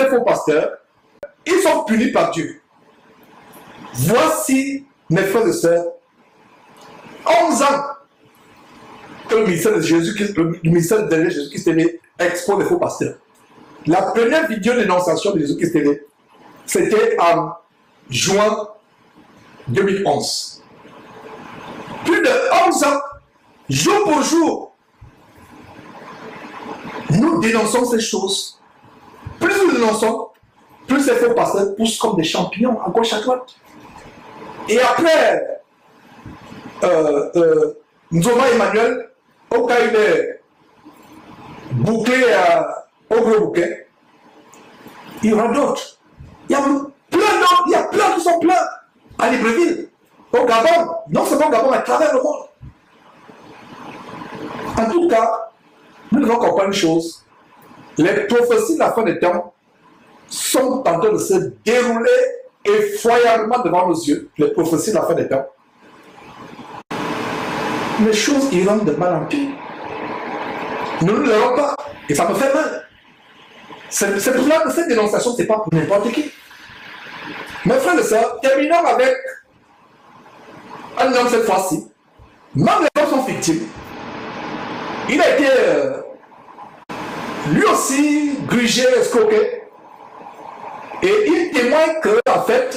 ces faux pasteurs, ils sont punis par Dieu. Voici, mes frères et sœurs, 11 ans que le ministère de Jésus-Christ, le ministère de Jésus-Christ TV expose les faux pasteurs. La première vidéo d'énonciation de Jésus-Christ TV, c'était en juin 2011. Plus de 11 ans, jour pour jour, nous dénonçons ces choses. Plus nous dénonçons, plus ces faux pasteurs poussent comme des champignons à gauche à droite. Et après, Nzoma Emmanuel, au cas où il est bouclé au gros bouquet, il y aura d'autres. Il y a plein d'autres, il y a plein qui sont pleins à Libreville, au Gabon, non seulement au Gabon, mais à travers le monde. En tout cas, nous devons comprendre une chose. Les prophéties de la fin des temps sont en train de se dérouler effroyablement devant nos yeux. Les prophéties de la fin des temps. Les choses iront de mal en pire. Nous ne l'aurons pas. Et ça me fait mal. C'est pour cela que cette dénonciation, ce n'est pas pour n'importe qui. Mes frères et sœurs, terminons avec un homme cette fois-ci. Même les hommes sont victimes. Il a été lui aussi grugé, escroqué. Et il témoigne qu'en fait,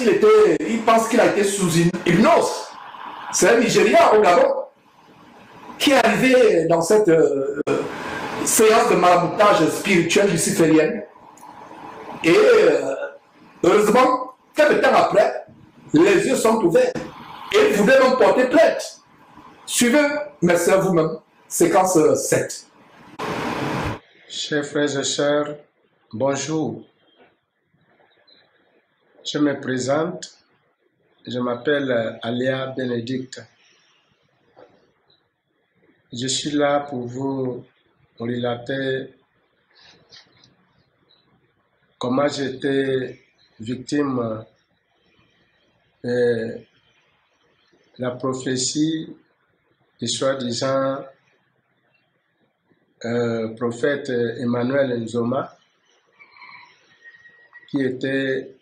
il pense qu'il a été sous une hypnose. C'est un Nigérien au Gabon qui est arrivé dans cette séance de maraboutage spirituel luciférienne. Et heureusement, quelques temps après, les yeux sont ouverts. Et il voulait même porter plainte. Suivez, mes sœurs, vous-même, séquence 7. Chers frères et sœurs, bonjour. Je me présente. Je m'appelle Alia Bénédicte. Je suis là pour vous relater comment j'étais victime de la prophétie du soi-disant prophète Emmanuel Nzoma, qui était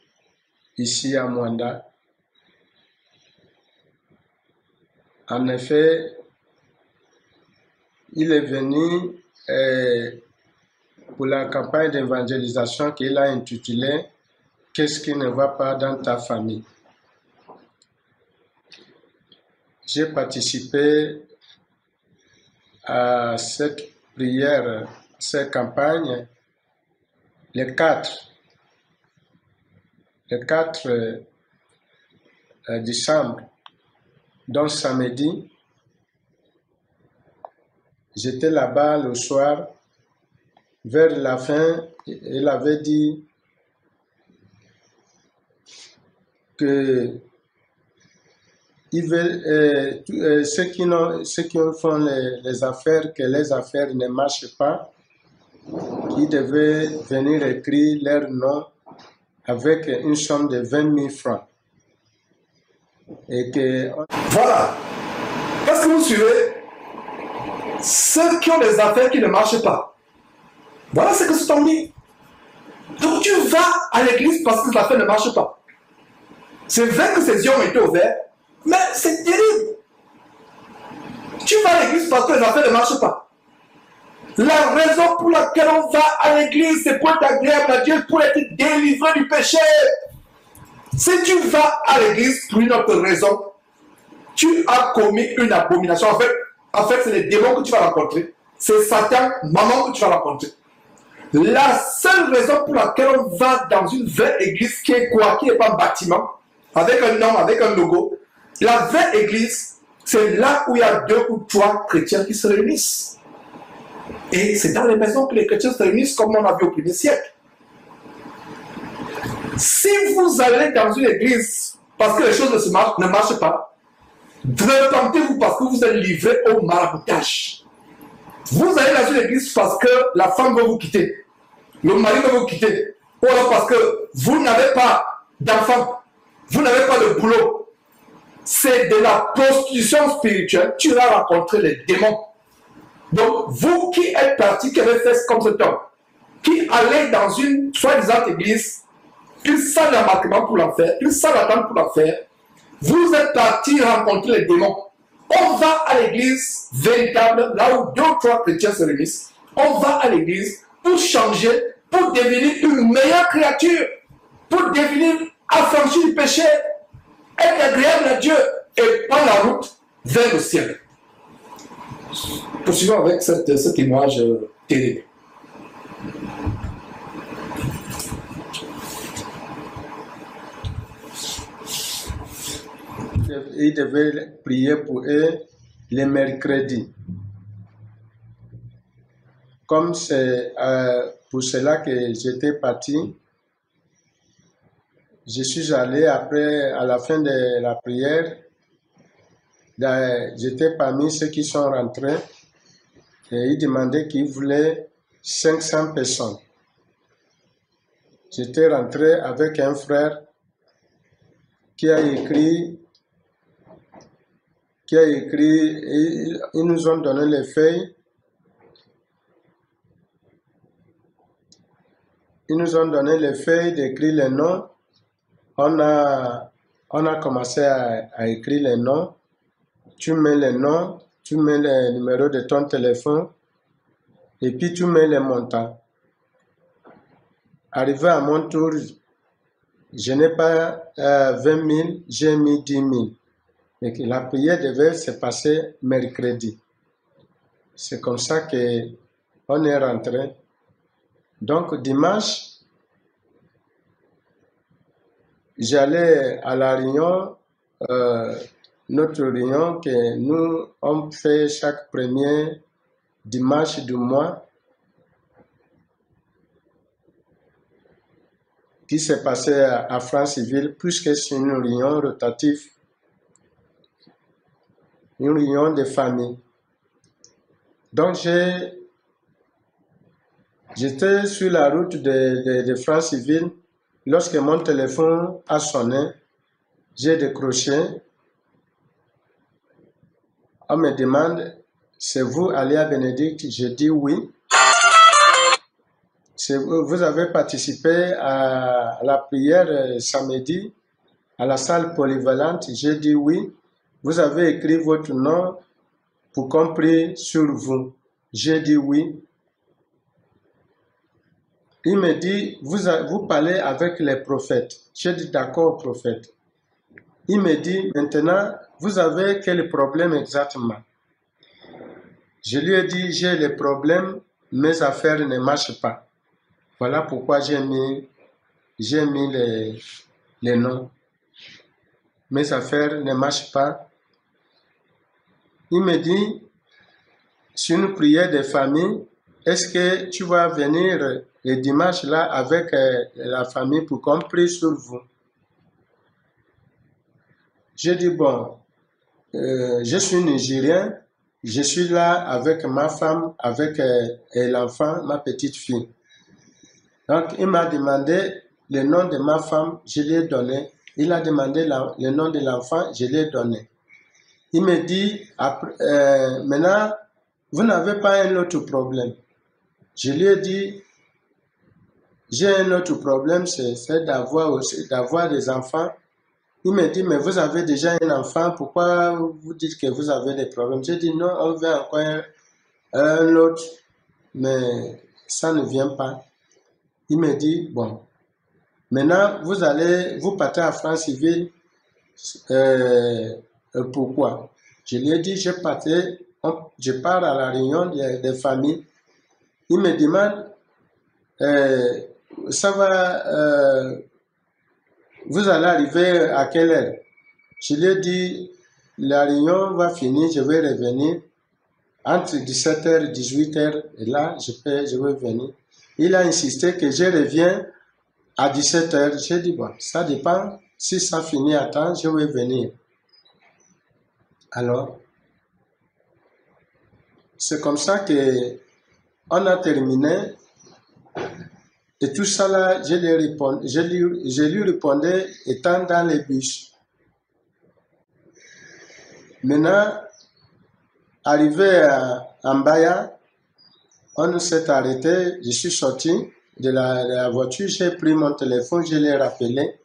ici à Mwanda. En effet, il est venu pour la campagne d'évangélisation qu'il a intitulée « Qu'est-ce qui ne va pas dans ta famille ?» J'ai participé à cette prière, cette campagne, le 4 décembre, donc samedi. J'étais là-bas le soir. Vers la fin, il avait dit que ceux qui font les affaires, que les affaires ne marchent pas, qui devaient venir écrire leur nom avec une somme de 20 000 francs. Et que... Voilà. Est-ce que vous suivez? Ceux qui ont des affaires qui ne marchent pas. Voilà ce que c'est ton dit. Donc tu vas à l'église parce que les affaires ne marchent pas. C'est vrai que ces yeux ont été ouverts, mais c'est terrible. Tu vas à l'église parce que les affaires ne marchent pas. La raison pour laquelle on va à l'église, c'est pour être agréable à Dieu, pour être délivré du péché. Si tu vas à l'église pour une autre raison, tu as commis une abomination. En fait c'est les démons que tu vas rencontrer. C'est Satan, maman que tu vas rencontrer. La seule raison pour laquelle on va dans une vraie église qui est quoi? Qui n'est pas un bâtiment, avec un nom, avec un logo. La vraie église, c'est là où il y a 2 ou 3 chrétiens qui se réunissent. Et c'est dans les maisons que les chrétiens se réunissent comme on a vu au 1er siècle. Si vous allez dans une église parce que les choses ne marchent pas, repentez-vous parce que vous êtes livré au maraboutage. Vous allez dans une église parce que la femme veut vous quitter, le mari veut vous quitter, ou alors parce que vous n'avez pas d'enfant, vous n'avez pas de boulot. C'est de la prostitution spirituelle. Tu vas rencontrer les démons. Donc, vous qui êtes parti, qui avez fait comme cet homme, qui allait dans une soi-disant église, ils savent l'embarquement pour l'en faire, ils savent l'attendre pour l'en faire. Vous êtes partis rencontrer les démons. On va à l'église véritable, là où 2 ou 3 chrétiens se réunissent. On va à l'église pour changer, pour devenir une meilleure créature, pour devenir affranchi du péché, être agréable à Dieu et prendre la route vers le ciel. Poursuivons avec cette image terrible. Il devait prier pour eux les mercredis. Comme c'est pour cela que j'étais parti, je suis allé après, à la fin de la prière, j'étais parmi ceux qui sont rentrés et ils demandaient qu'ils voulaient 500 personnes. J'étais rentré avec un frère qui a écrit, ils nous ont donné les feuilles. Ils nous ont donné les feuilles d'écrire les noms. On a commencé à écrire les noms. Tu mets les noms, tu mets les numéros de ton téléphone et puis tu mets les montants. Arrivé à mon tour, je n'ai pas 20 000, j'ai mis 10 000. Et que la prière devait se passer mercredi. C'est comme ça qu'on est rentré. Donc dimanche, j'allais à la réunion, notre réunion que nous on fait chaque premier dimanche du mois, qui s'est passé à Franceville, puisque c'est une réunion rotative, une réunion de famille. Donc j'étais sur la route de Franceville lorsque mon téléphone a sonné. J'ai décroché. On me demande, c'est vous, Alia Bénédicte? Je dis oui. Vous avez participé à la prière samedi à la salle polyvalente? J'ai dit oui. Vous avez écrit votre nom pour qu'on prie sur vous? J'ai dit oui. Il me dit, vous parlez avec les prophètes. J'ai dit d'accord, prophète. Il me dit, maintenant, vous avez quel problème exactement? Je lui ai dit, j'ai le problème, mes affaires ne marchent pas. Voilà pourquoi j'ai mis les noms. Mes affaires ne marchent pas. Il me dit, c'est une prière de famille. Est-ce que tu vas venir le dimanche là avec la famille pour qu'on prie sur vous? J'ai dit, bon, je suis Nigérien, je suis là avec ma femme, avec l'enfant, ma petite fille. Donc, il m'a demandé le nom de ma femme, je lui ai donné. Il a demandé le nom de l'enfant, je lui ai donné. Il me dit, maintenant, vous n'avez pas un autre problème. Je lui ai dit, j'ai un autre problème, c'est d'avoir des enfants. Il me dit, mais vous avez déjà un enfant, pourquoi vous dites que vous avez des problèmes? J'ai dit, non, on veut encore un autre, mais ça ne vient pas. Il me dit, bon, maintenant, vous partez à Franceville, pourquoi? Je lui ai dit, je pars à la réunion des familles. Il me demande, ça va, vous allez arriver à quelle heure? Je lui ai dit, la réunion va finir, je vais revenir entre 17h et 18h, et là, je vais venir. Il a insisté que je reviens à 17h. J'ai dit, bon, ça dépend. Si ça finit à temps, je vais venir. Alors, c'est comme ça qu'on a terminé. Et tout ça là, je lui répondais étant dans les bus. Maintenant, arrivé à Mbaya, on s'est arrêté, je suis sorti. de la voiture, j'ai pris mon téléphone, je l'ai rappelé.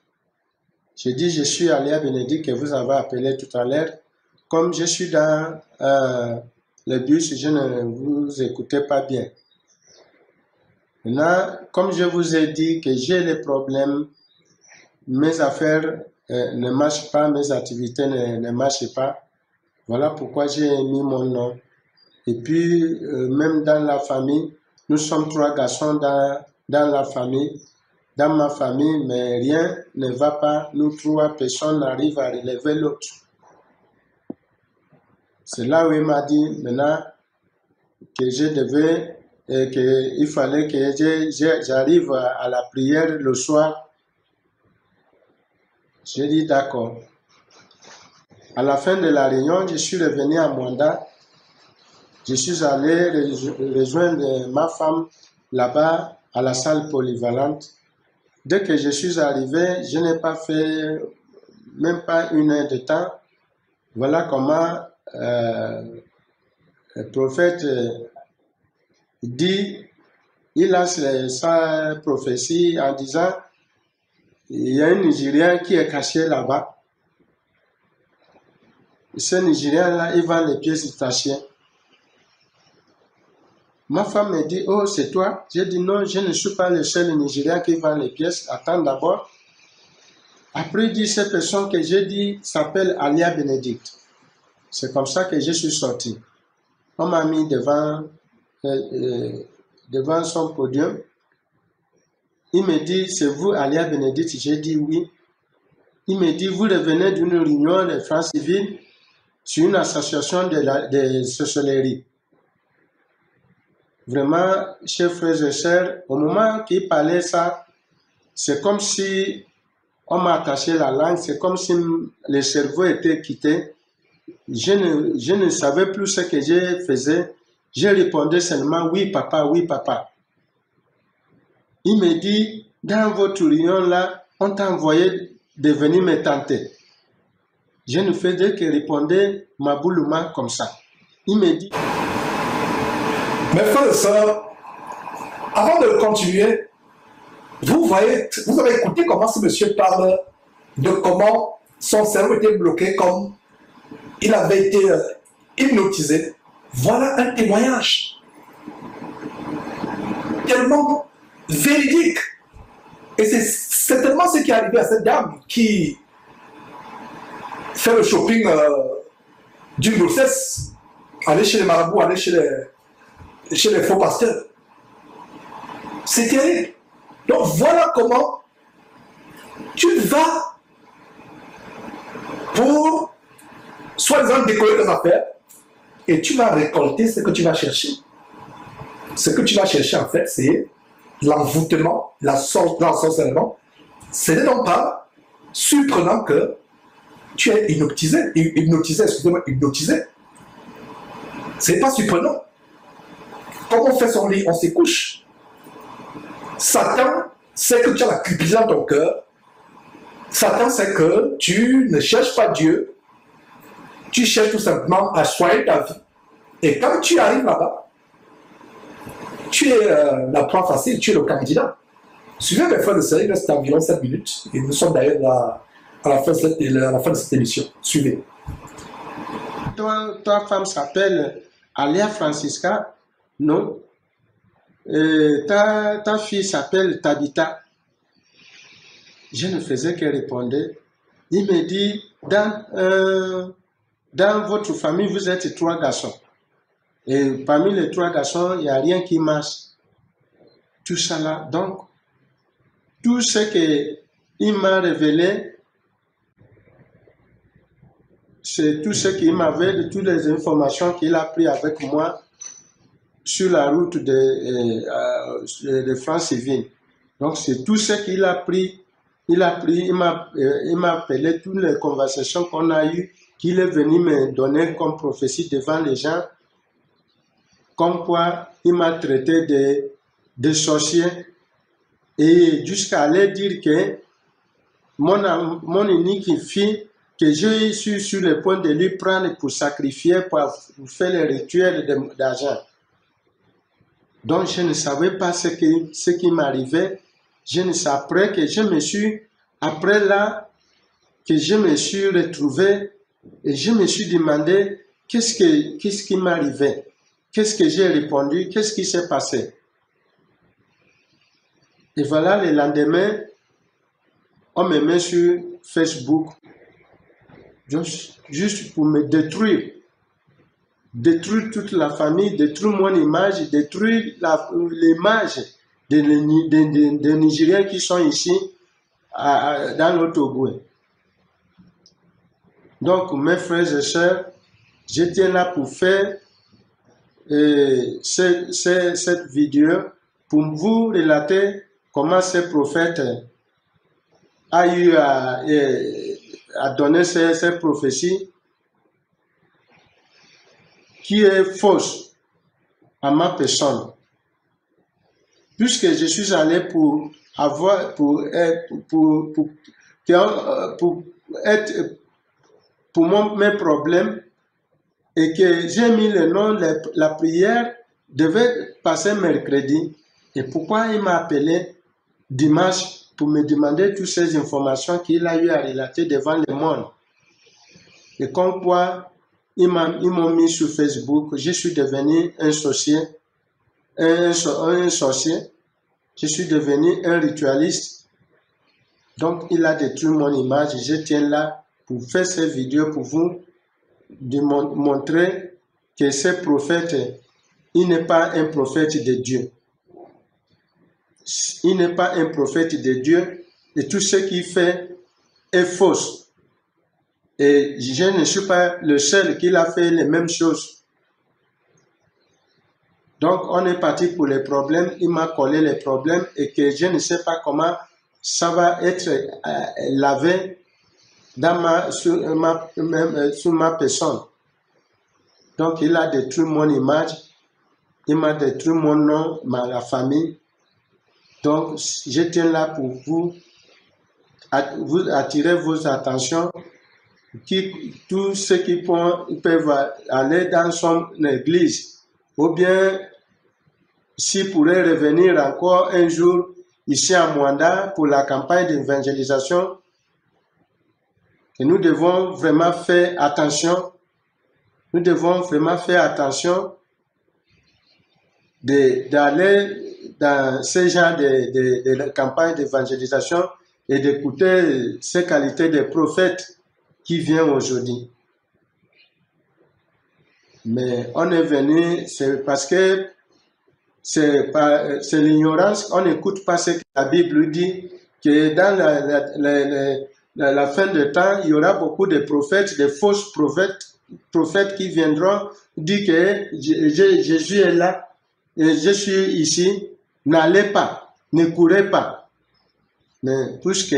J'ai dit, je suis Alia Bénédicte que vous avez appelé tout à l'heure. Comme je suis dans le bus, je ne vous écoutais pas bien. Maintenant, comme je vous ai dit que j'ai les problèmes, mes affaires ne marchent pas, mes activités ne marchent pas, voilà pourquoi j'ai mis mon nom. Et puis, même dans la famille, nous sommes 3 garçons dans la famille, dans ma famille, mais rien ne va pas. Nous 3 personnes n'arrivent à relever l'autre. C'est là où il m'a dit maintenant que je devais, qu'il fallait que j'arrive à la prière le soir. J'ai dit d'accord. À la fin de la réunion, je suis revenu à Mwanda. Je suis allé rejoindre ma femme là-bas à la salle polyvalente. Dès que je suis arrivé, je n'ai pas fait même pas 1 heure de temps. Voilà comment le prophète dit, il a sa prophétie en disant, il y a un Nigérien qui est caché là-bas. Ce Nigérien-là, il vend les pièces détachées. Ma femme me dit, oh, c'est toi? J'ai dit, non, je ne suis pas le seul Nigérien qui vend les pièces. Attends d'abord. Après, il dit, cette personne que j'ai dit s'appelle Alia Bénédicte. C'est comme ça que je suis sorti. On m'a mis devant son podium. Il me dit, c'est vous Alia Bénédicte? J'ai dit oui. Il me dit, vous revenez d'une réunion de France civile sur une association de sorcellerie. Vraiment, chers frères et sœurs, au moment qu'il parlait ça, c'est comme si on m'a attaché la langue, c'est comme si le cerveau était quitté. Je ne savais plus ce que je faisais. Je répondais seulement oui papa, oui papa. Il me dit, dans votre réunion là, on t'a envoyé de venir me tenter. Je ne faisais que répondre ma boulement comme ça. Il me dit... Mes frères et sœurs, avant de continuer, vous avez écouté comment ce monsieur parle de comment son cerveau était bloqué, comme il avait été hypnotisé. Voilà un témoignage tellement véridique. Et c'est tellement ce qui est arrivé à cette dame qui fait le shopping d'une grossesse, aller chez les marabouts, aller chez les faux pasteurs. C'est terrible. Donc voilà comment tu vas pour soi-disant décorer tes affaires et tu vas récolter ce que tu vas chercher. Ce que tu vas chercher en fait, c'est l'envoûtement, l'ensorcellement. Ce n'est donc pas surprenant que tu es hypnotisé. C'est pas surprenant. Quand on fait son lit, on se couche. Satan sait que tu as la cupidité dans ton cœur. Satan sait que tu ne cherches pas Dieu. Tu cherches tout simplement à choisir ta vie. Et quand tu arrives là-bas, tu es la proie facile, tu es le candidat. Suivez mes frères de série, il reste environ 7 minutes. Et nous sommes d'ailleurs à la fin de cette émission. Suivez. Ta femme s'appelle Alia Francisca? Non. Ta fille s'appelle Tabitha? Je ne faisais que répondre. Il me dit, dans votre famille, vous êtes 3 garçons. Et parmi les 3 garçons, il n'y a rien qui marche. Tout ça là. Donc, tout ce qu'il m'a révélé, c'est tout ce qu'il m'avait, de toutes les informations qu'il a pris avec moi sur la route de France civile. Donc, c'est tout ce qu'il a pris. Il m'a appelé toutes les conversations qu'on a eues, qu'il est venu me donner comme prophétie devant les gens. Comme quoi, il m'a traité de sorcier. Et jusqu'à aller dire que mon unique fille, que je suis sur le point de lui prendre pour sacrifier, pour faire les rituels d'argent. Donc, je ne savais pas ce qui m'arrivait. Après que je me suis, après là, que je me suis retrouvé et je me suis demandé qu'est-ce qui m'arrivait, qu'est-ce que j'ai répondu, qu'est-ce qui s'est passé. Et voilà, le lendemain, on me met sur Facebook juste pour me détruire toute la famille, détruire mon image, détruire l'image des Nigériens qui sont ici dans le Togo. Donc, mes frères et sœurs, j'étais là pour faire cette vidéo pour vous relater comment ce prophète a eu à donner ces prophéties qui est fausse à ma personne. Puisque je suis allé pour mes problèmes et que j'ai mis le nom, la prière devait passer mercredi. Et pourquoi il m'a appelé dimanche pour me demander toutes ces informations qu'il a eu à relater devant le monde. Et comme quoi, ils m'ont mis sur Facebook, je suis devenu un sorcier, je suis devenu un ritualiste. Donc, il a détruit mon image. Je tiens là pour faire cette vidéo pour vous montrer que ce prophète, il n'est pas un prophète de Dieu. Il n'est pas un prophète de Dieu et tout ce qu'il fait est faux. Et je ne suis pas le seul qui a fait les mêmes choses. Donc, on est parti pour les problèmes. Il m'a collé les problèmes et que je ne sais pas comment ça va être lavé sur ma personne. Donc, il a détruit mon image. Il m'a détruit mon nom, la famille. Donc, je tiens là pour vous attirer vos attentions. Tous ceux qui peuvent aller dans son église, ou bien s'ils pourraient revenir encore un jour ici à Mwanda pour la campagne d'évangélisation, et nous devons vraiment faire attention. Nous devons vraiment faire attention d'aller dans ce genre de campagne d'évangélisation et d'écouter ces qualités de prophètes qui viennent aujourd'hui. Mais on est venu, c'est parce que c'est l'ignorance, on n'écoute pas ce que la Bible dit, que dans la fin de temps, il y aura beaucoup de prophètes, de fausses prophètes qui viendront dire que Jésus est là, et je suis ici, n'allez pas, ne courez pas. Mais puisque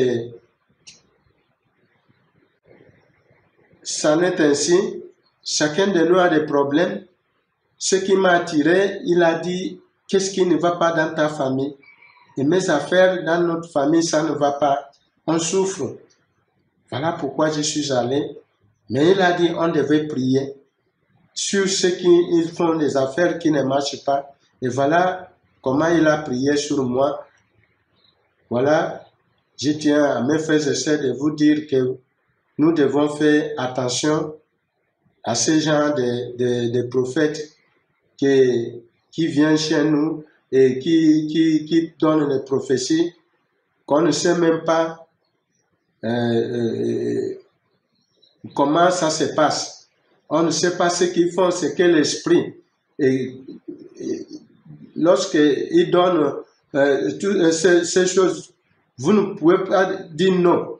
ça n'est ainsi, chacun de nous a des problèmes. Ce qui m'a attiré, il a dit, qu'est-ce qui ne va pas dans ta famille? Et mes affaires dans notre famille, ça ne va pas. On souffre. Voilà pourquoi je suis allé. Mais il a dit, on devait prier sur ceux qui font des affaires qui ne marchent pas. Et voilà comment il a prié sur moi. Voilà, je tiens à mes frères et sœurs de vous dire que nous devons faire attention à ce genre de prophètes qui viennent chez nous et qui donnent des prophéties qu'on ne sait même pas comment ça se passe. On ne sait pas ce qu'ils font, c'est quel esprit. Et lorsqu'ils donnent toutes ces choses, vous ne pouvez pas dire non.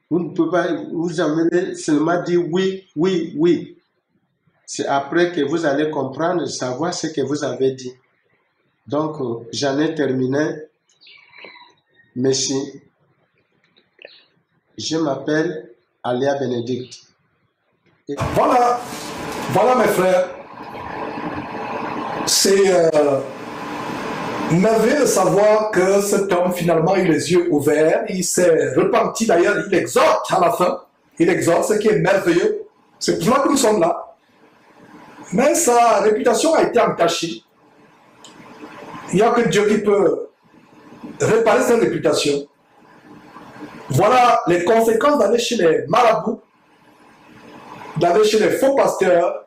Vous ne pouvez pas vous amener seulement dire oui, oui, oui. C'est après que vous allez comprendre, savoir ce que vous avez dit. Donc, j'en ai terminé. Merci. Je m'appelle Alia Bénédicte. Voilà mes frères. C'est merveilleux de savoir que cet homme finalement a eu les yeux ouverts. Il s'est repenti d'ailleurs, il exhorte à la fin. Il exhorte, ce qui est merveilleux. C'est pour cela que nous sommes là. Mais sa réputation a été entachée. Il n'y a que Dieu qui peut réparer cette réputation. Voilà les conséquences d'aller chez les marabouts, d'aller chez les faux pasteurs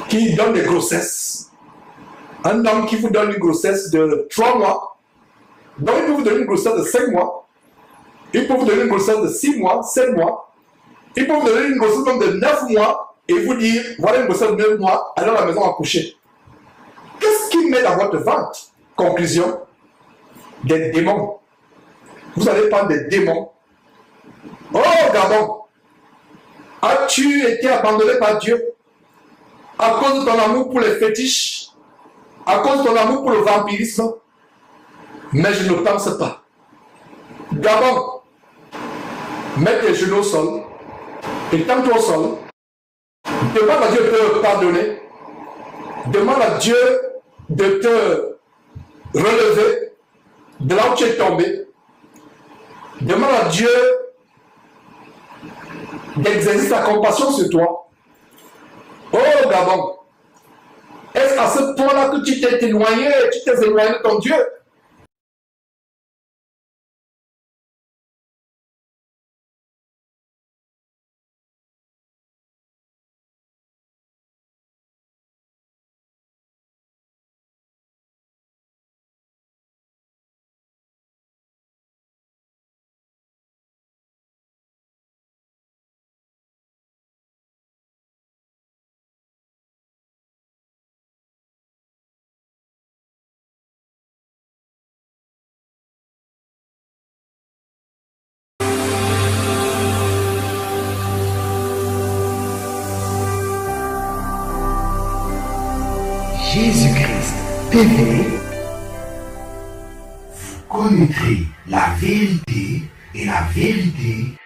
qui donnent des grossesses. Un homme qui vous donne une grossesse de 3 mois, donc il peut vous donner une grossesse de 5 mois, il peut vous donner une grossesse de 6 mois, 7 mois, il peut vous donner une grossesse même de 9 mois et vous dire, voilà une grossesse de 9 mois, allez à la maison à coucher. Qu'est-ce qui met dans votre ventre? Conclusion, des démons. Vous allez prendre des démons. Oh Gabon, as-tu été abandonné par Dieu à cause de ton amour pour les fétiches, à cause de ton amour pour le vampirisme? Mais je ne pense pas. Gabon, mets tes genoux au sol et tends-toi au sol. Demande à Dieu de te pardonner. Demande à Dieu de te relever de là où tu es tombé. Demande à Dieu d'exercer sa compassion sur toi. Oh Gabon, est-ce à ce point-là que tu t'es éloigné de ton Dieu? Jésus-Christ TV, vous connaîtrez la vérité et la vérité